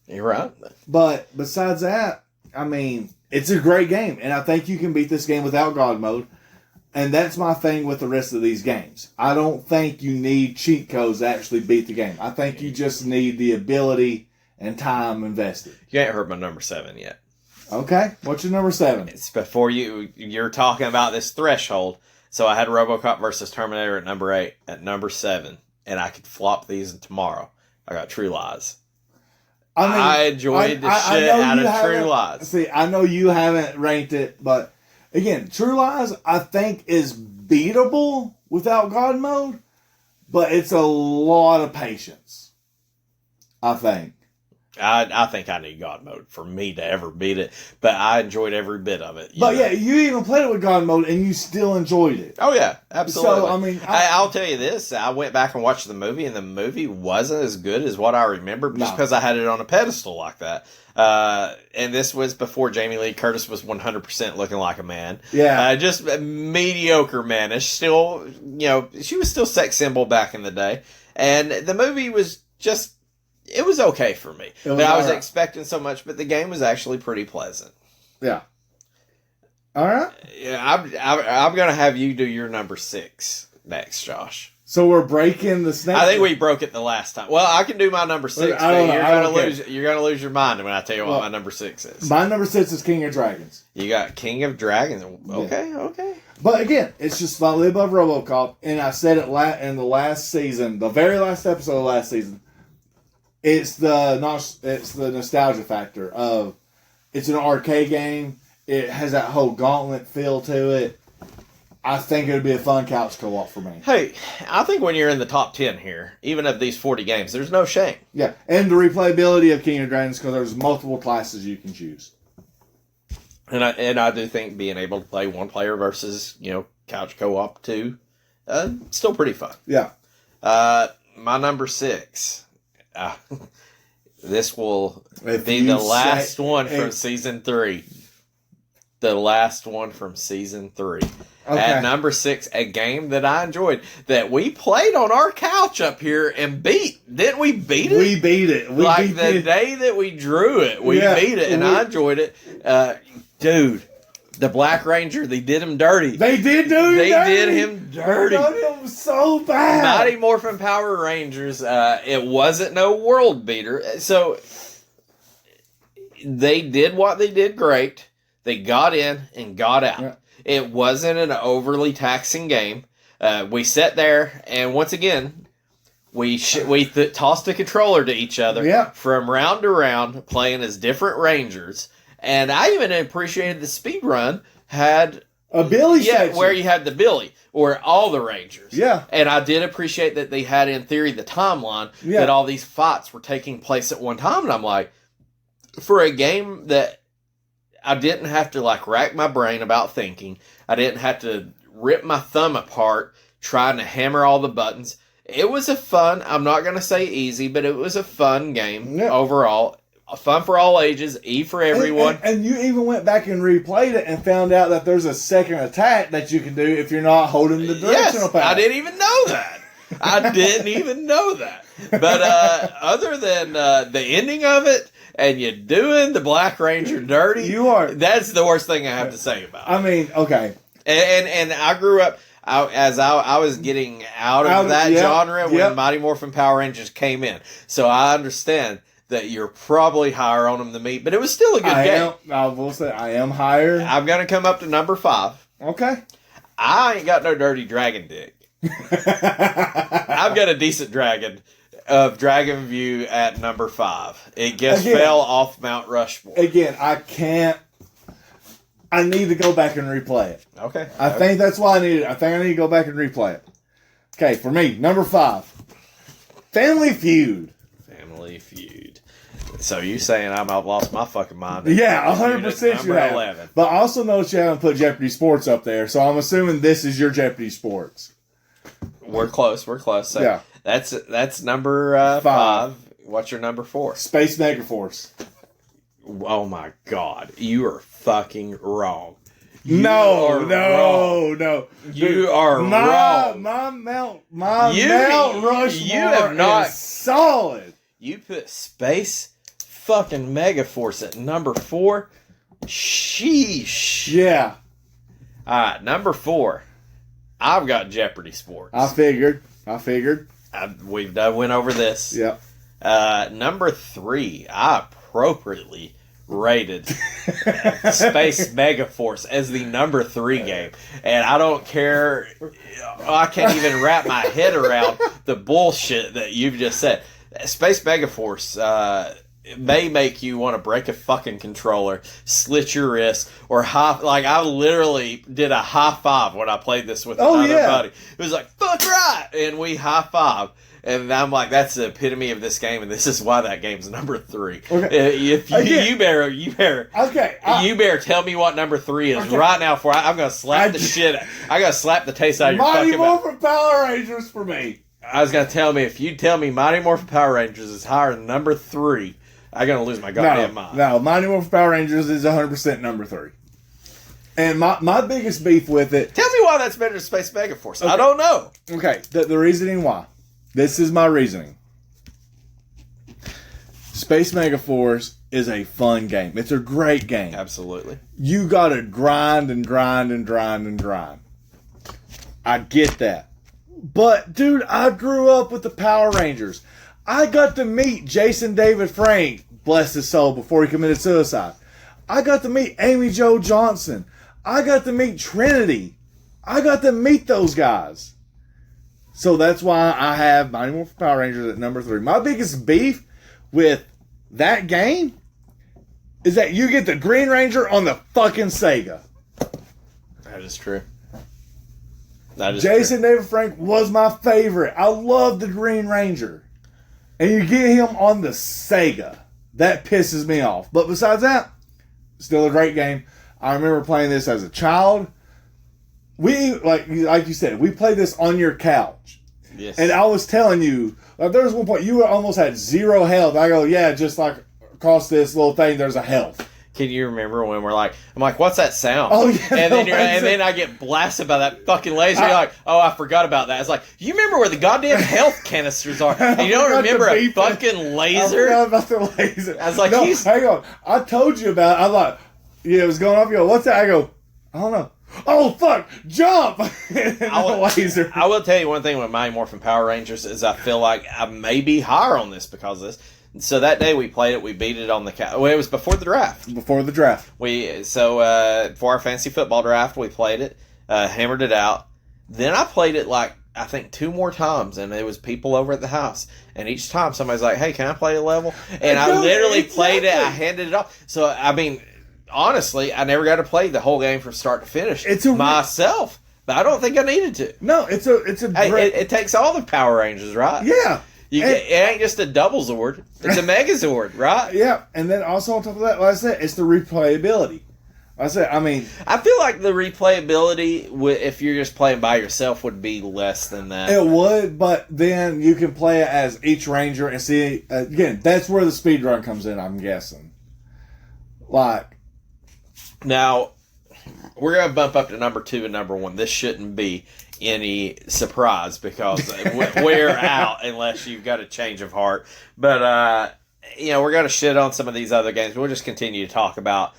You're right. But besides that, I mean, it's a great game. And I think you can beat this game without God mode. And that's my thing with the rest of these games. I don't think you need cheat codes to actually beat the game. I think you just need the ability and time invested. You ain't heard my number 7 yet. Okay, what's your number 7? It's before you're talking about this threshold. So I had RoboCop versus Terminator at number 8. At number 7, and I could flop these tomorrow. I got True Lies. I enjoyed the shit out of True Lies. See, I know you haven't ranked it, but again, True Lies I think is beatable without God mode. but it's a lot of patience, I think. I think I need God mode for me to ever beat it, but I enjoyed every bit of it. But yeah, you even played it with God mode and you still enjoyed it. Oh yeah, absolutely. So, I mean, I'll tell you this: I went back and watched the movie, and the movie wasn't as good as what I remember, just because I had it on a pedestal like that. And this was before Jamie Lee Curtis was 100% looking like a man. Yeah, just a mediocre manish. Still, she was still sex symbol back in the day, and the movie was just. It was okay for me. But I was expecting so much, but the game was actually pretty pleasant. Yeah. All right. Yeah, I'm going to have you do your number 6 next, Josh. So we're breaking the snake. I think we broke it the last time. Well, I can do my number 6, but you're going to lose your mind when I tell you what my number 6 is. My number 6 is King of Dragons. You got King of Dragons. Okay. But again, it's just slightly above RoboCop, and I said it in the last season, the very last episode of last season. It's the nostalgia factor of it's an arcade game. It has that whole gauntlet feel to it. I think it would be a fun couch co-op for me. Hey, I think when you're in the top 10 here, even of these 40 games, there's no shame. Yeah, and the replayability of King of Dragons because there's multiple classes you can choose. And I do think being able to play one player versus couch co-op too, still pretty fun. Yeah. My number 6. This will be the last one from season 3. The last one from season 3. Okay. At number 6, a game that I enjoyed that we played on our couch up here and beat. Didn't we beat it? We beat it. The day that we drew it, we beat it, and I enjoyed it. Dude, the Black Ranger, they did him dirty. They did dirty. They did him dirty. They did him so bad. Mighty Morphin Power Rangers. It wasn't no world beater. So they did what they did great. They got in and got out. Yeah. It wasn't an overly taxing game. We sat there, and once again, we tossed a controller to each other from round to round, playing as different Rangers. And I even appreciated the speed run had a Billy section. Where you had the Billy or all the Rangers. Yeah. And I did appreciate that they had, in theory, the timeline that all these fights were taking place at one time. And I'm like, for a game that I didn't have to rack my brain about thinking, I didn't have to rip my thumb apart trying to hammer all the buttons. It was a fun, I'm not going to say easy, but it was a fun game overall. Fun for all ages, for everyone. And you even went back and replayed it and found out that there's a second attack that you can do if you're not holding the directional pad. I didn't even know that. But other than the ending of it, and you're doing the Black Ranger dirty, that's the worst thing I have to say about it. I mean, okay. And I grew up, I was getting out of that genre when Mighty Morphin Power Rangers came in. So I understand that you're probably higher on them than me, but it was still a good game. I will say I am higher. I'm going to come up to number 5. Okay. I ain't got no dirty dragon dick. I've got a decent dragon of Dragon View at number 5. It just fell off Mount Rushmore. Again, I need to go back and replay it. Okay. I think that's why I need it. I think I need to go back and replay it. Okay, for me, number 5. Family Feud. Family Feud. So you saying I've lost my fucking mind? Yeah, 100% you have. 11. But I also noticed you haven't put Jeopardy Sports up there, so I'm assuming this is your Jeopardy Sports. We're close. So yeah. That's number 5. What's your number 4? Space Megaforce. Oh my God. You are fucking wrong. No. You are wrong. My Mount Rushmore you have not, is solid. You put Space fucking Megaforce at number 4? Sheesh. Yeah. Alright, number 4. I've got Jeopardy Sports. I figured. We've went over this. Yep. Number 3, I appropriately rated Space Megaforce as the number 3 game. And I don't care. I can't even wrap my head around the bullshit that you've just said. Space Megaforce, it may make you want to break a fucking controller, slit your wrist, or I literally did a high five when I played this with another buddy. It was like, fuck right! And we high five. And I'm like, that's the epitome of this game, and this is why that game's number 3. Okay. If you better tell me what number 3 is right now, before I'm gonna slap the shit. I gotta slap the taste out of your fucking mouth. Mighty Morphin Power Rangers for me. I was gonna tell me, if you tell me Mighty Morphin Power Rangers is higher than number 3, I'm gonna lose my goddamn mind. No, Mighty Morphin Power Rangers is 100% number 3. And my biggest beef with it. Tell me why that's better than Space Megaforce. Okay. I don't know. Okay, the reasoning why. This is my reasoning. Space Megaforce is a fun game. It's a great game. Absolutely. You gotta grind and grind and grind and grind. I get that. But, dude, I grew up with the Power Rangers. I got to meet Jason David Frank, bless his soul, before he committed suicide. I got to meet Amy Jo Johnson. I got to meet Trinity. I got to meet those guys. So that's why I have Mighty Morphin Power Rangers at number 3. My biggest beef with that game is that you get the Green Ranger on the fucking Sega. That is true. Jason David Frank was my favorite. I love the Green Ranger. And you get him on the Sega. That pisses me off. But besides that, still a great game. I remember playing this as a child. We, like you said, we played this on your couch. Yes. And I was telling you, like, there was one point you almost had 0 health. I go, yeah, just like across this little thing, there's a health. Can you remember when I'm like, what's that sound? Oh, yeah. And then I get blasted by that fucking laser. You're like, oh, I forgot about that. It's like, you remember where the goddamn health canisters are. And you don't remember a fucking laser? I forgot about the laser. I was like, no, hang on. I told you about it. I thought, yeah, it was going off. You go, what's that? I go, I don't know. Oh, fuck! Jump! Laser. I will tell you one thing with Mighty Morphin Power Rangers is I feel like I may be higher on this because of this. So that day we played it, we beat it on the well, it was before the draft. Before the draft. For our fantasy football draft, we played it, hammered it out. Then I played it like, I think 2 more times, and there was people over at the house. And each time somebody's like, hey, can I play a level? And I literally played it, I handed it off. So, I mean, honestly, I never got to play the whole game from start to finish myself. But I don't think I needed to. No, it's a it takes all the Power Rangers, right? Yeah. It ain't just a double Zord. It's a Megazord, right? Yeah. And then also on top of that, like I said, it's the replayability. I feel like the replayability, if you're just playing by yourself, would be less than that. It would, but then you can play it as each Ranger and see, again, that's where the speedrun comes in, I'm guessing. Like. Now, we're going to bump up to number 2 and number 1. This shouldn't be any surprise because we're out unless you've got a change of heart. But, we're going to shit on some of these other games. We'll just continue to talk about.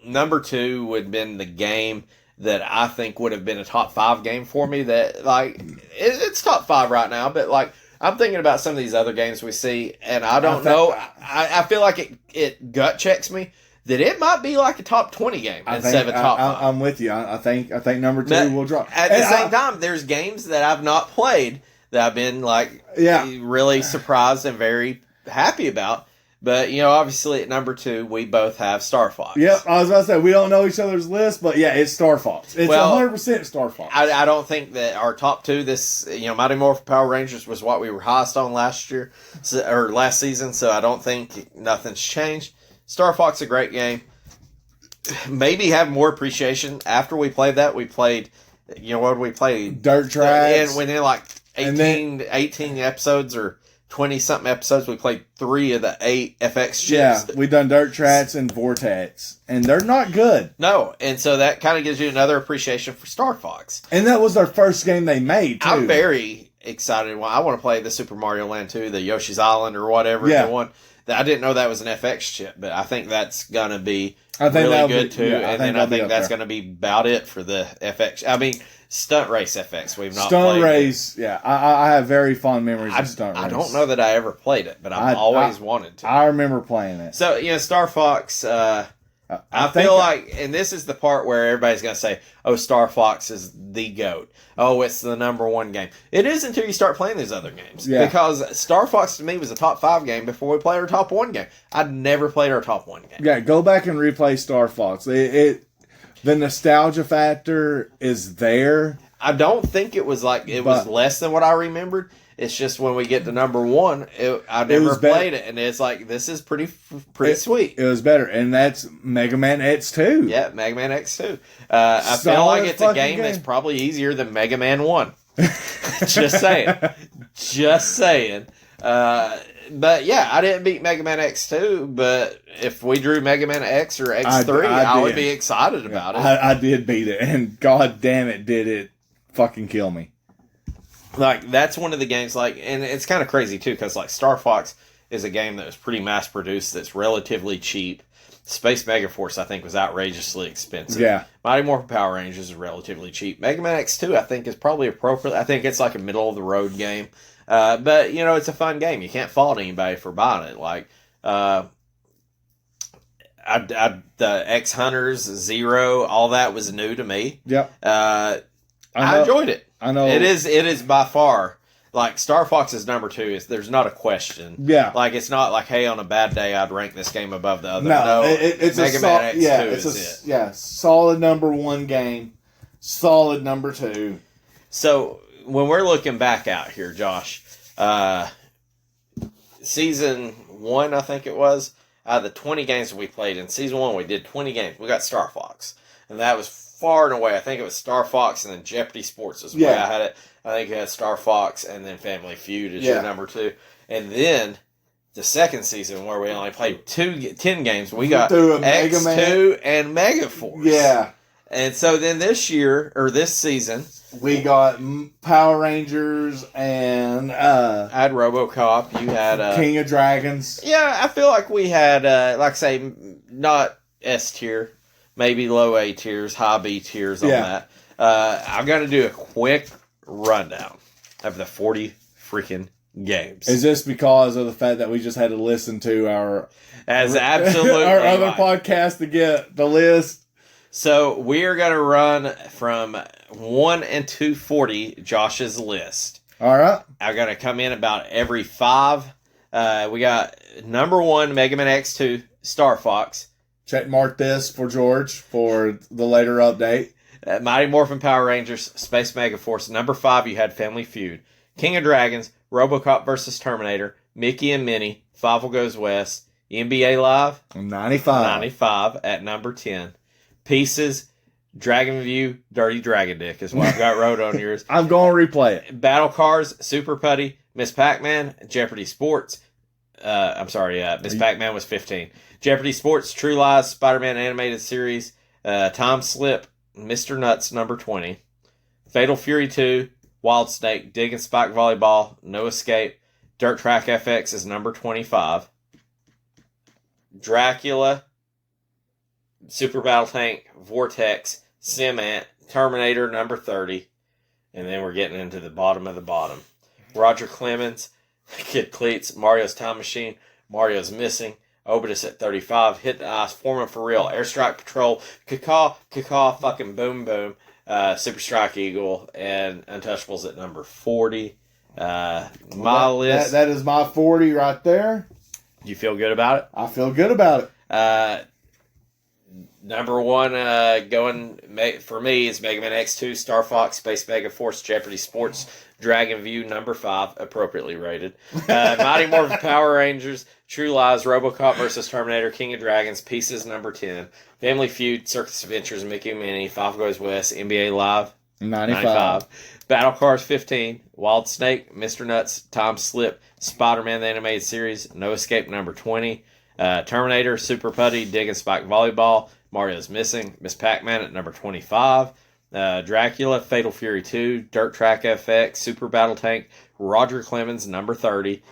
Number 2 would have been the game that I think would have been a top 5 game for me. That, like, it's top 5 right now, but, like, I'm thinking about some of these other games we see, and I don't know. I feel like it gut checks me that it might be like a top 20 game instead of a top 5. I'm with you. I think number 2 will drop. At the same time, there's games that I've not played that I've been really surprised and very happy about. But, obviously at number 2, we both have Star Fox. Yep, I was about to say, we don't know each other's list, but yeah, it's Star Fox. It's 100% Star Fox. I don't think that our top 2, Mighty Morphin Power Rangers was what we were highest on last season, so I don't think nothing's changed. Star Fox, a great game. Maybe have more appreciation after we played that. We played, what did we play? Dirt Tracks. And within like 18 episodes or 20-something episodes, we played 3 of the 8 FX chips. Yeah, we've done Dirt Tracks and Vortex, and they're not good. No, and so that kind of gives you another appreciation for Star Fox. And that was their first game they made, too. I'm very excited. Well, I want to play the Super Mario Land 2, the Yoshi's Island or whatever. Yeah. The one. I didn't know that was an FX chip, but I think that's going to be really good, too. Yeah, I think that's going to be about it for the FX. I mean, Stunt Race FX, we've not played. Stunt Race, yeah. I have very fond memories of Stunt Race. I don't know that I ever played it, but I've always wanted to. I remember playing it. So, Star Fox, I feel like, and this is the part where everybody's going to say, oh, Star Fox is the GOAT. Oh, it's the number one game. It is until you start playing these other games. Yeah. Because Star Fox to me was a top 5 game before we played our top 1 game. I'd never played our top 1 game. Yeah, go back and replay Star Fox. The nostalgia factor is there. I don't think it was was less than what I remembered. It's just when we get to number 1, I never played it, and it's like, this is pretty sweet. It was better, and that's Mega Man X2. Yeah, Mega Man X2. I feel like it's a game that's probably easier than Mega Man 1. Just saying. Just saying. But yeah, I didn't beat Mega Man X2, but if we drew Mega Man X or X3, I would be excited about it. I did beat it, and god damn it, did it fucking kill me. Like, that's one of the games, and it's kind of crazy, too, because, Star Fox is a game that was pretty mass-produced, that's relatively cheap. Space Megaforce, I think, was outrageously expensive. Yeah. Mighty Morphin Power Rangers is relatively cheap. Mega Man X2, I think, is probably appropriate. I think it's like a middle-of-the-road game. But, it's a fun game. You can't fault anybody for buying it. The X Hunters, Zero, all that was new to me. Yep. I enjoyed it. I know. It is by far, Star Fox is number 2. There's not a question. Yeah. It's not like, hey, on a bad day, I'd rank this game above the other. No, it's Mega Man X2 is it. Yeah, solid number 1 game. Solid number 2. So, when we're looking back out here, Josh, season 1, I think it was, out of the 20 games that we played in season 1, we did 20 games. We got Star Fox. And that was far and away. I think it was Star Fox and then Jeopardy Sports is the way I had it. I think it had Star Fox and then Family Feud as your number 2. And then the second season where we only played 10 games, we got X2 and Megaforce. Yeah. And so then this season, we got Power Rangers and I had RoboCop. You had King of Dragons. Yeah, I feel like we had, not S tier. Maybe low A tiers, high B tiers on that. I'm going to do a quick rundown of the 40 freaking games. Is this because of the fact that we just had to listen to our absolutely our other podcast to get the list? So we are going to run from 1 and 240 Josh's list. All right. I'm going to come in about every 5. We got number 1 Mega Man X2 Star Fox. Check mark this for George for the later update. Mighty Morphin Power Rangers, Space Megaforce. Number 5, you had Family Feud. King of Dragons, RoboCop vs. Terminator, Mickey and Minnie, Fievel Goes West, NBA Live, 95 at number 10. Pieces, Dragon View, Dirty Dragon Dick is what I've got wrote on yours. I'm going to replay it. Battle Cars, Super Putty, Miss Pac-Man, Jeopardy Sports. Miss Pac-Man was 15. Jeopardy Sports, True Lies, Spider-Man Animated Series, Time Slip, Mr. Nuts, number 20. Fatal Fury 2, Wild Snake, Dig and Spike Volleyball, No Escape, Dirt Track FX is number 25. Dracula, Super Battle Tank, Vortex, Sim-Ant, Terminator, number 30. And then we're getting into the bottom of the bottom. Roger Clemens, Kid Cleats, Mario's Time Machine, Mario's Missing, Obidus at 35, Hit the Ice, Foreman for Real, Airstrike Patrol, Caw, fucking Boom Boom, Super Strike Eagle, and Untouchables at number 40. List. That is my 40 right there. You feel good about it? I feel good about it. Number 1 going for me is Mega Man X2, Star Fox, Space Megaforce, Jeopardy Sports, Dragon View, number 5, appropriately rated. Mighty Morphin Power Rangers, True Lies, RoboCop vs. Terminator, King of Dragons, Pieces, number 10. Family Feud, Circus Adventures, Mickey and Minnie, Fievel Goes West, NBA Live, 95. Battle Cars 15, Wild Snake, Mr. Nuts, Time Slip, Spider-Man the Animated Series, No Escape, number 20. Terminator, Super Putty, Dig and Spike Volleyball, Mario's Missing, Miss Pac-Man at number 25. Dracula, Fatal Fury 2, Dirt Track FX, Super Battle Tank, Roger Clemens, number 30,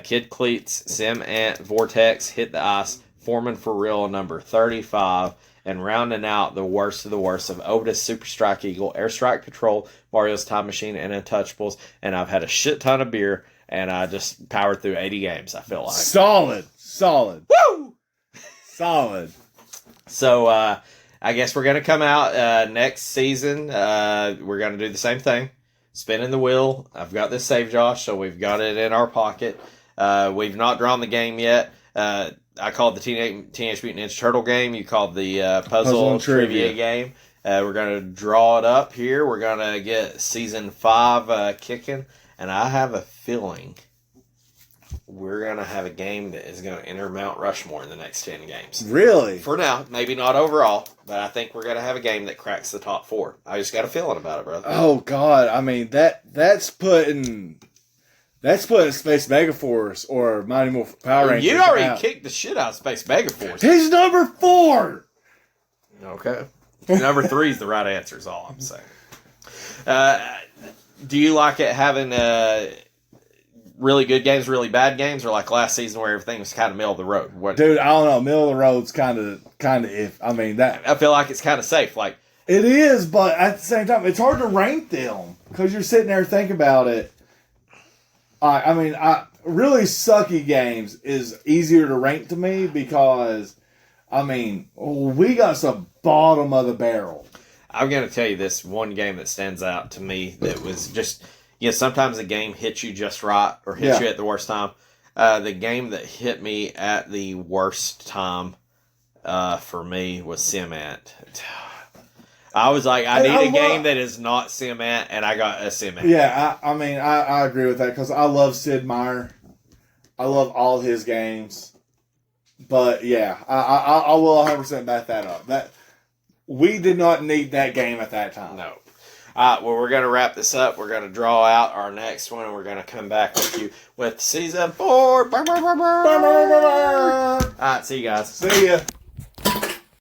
Kid Cleats, Sim-Ant, Vortex, Hit the Ice, Foreman for Real, number 35, and rounding out the worst of the worst of Obidus, Super Strike Eagle, Airstrike Patrol, Mario's Time Machine, and Untouchables, and I've had a shit ton of beer, and I just powered through 80 games, I feel like. Solid. Woo! Solid. So I guess we're going to come out next season. We're going to do the same thing. Spinning the wheel. I've got this save, Josh, so we've got it in our pocket. We've not drawn the game yet. I called the Teenage Mutant Ninja Turtle game. You called the puzzle and trivia game. We're going to draw it up here. We're going to get season 5 kicking. And I have a feeling we're going to have a game that is going to enter Mount Rushmore in the next 10 games. Really? For now. Maybe not overall. But I think we're going to have a game that cracks the top 4. I just got a feeling about it, brother. Oh, God. I mean, that's putting Space Megaforce or Mighty Morphin Power Rangers You already out. kicked the shit out of Space Megaforce. He's number 4! Okay. Number 3 is the right answer, is all I'm saying. Do you like it having really good games, really bad games, or like last season where everything was kind of middle of the road? What? Dude, I don't know. Middle of the road's kind of if. I mean, that I feel like it's kind of safe. Like it is, but at the same time, it's hard to rank them because you're sitting there thinking about it. I mean, really sucky games is easier to rank to me because, I mean, we got some bottom of the barrel. I'm going to tell you this one game that stands out to me that was just, sometimes a game hits you just right or hits you at the worst time. The game that hit me at the worst time for me was Sim-Ant. I was like, I need a game that is not Sim-Ant, and I got a Sim-Ant. Yeah, I mean, I agree with that because I love Sid Meier. I love all his games. But, yeah, I will 100% back that up. We did not need that game at that time. No. All right, well, we're going to wrap this up. We're going to draw out our next one, and we're going to come back with you with season 4. All right, see you guys. See ya.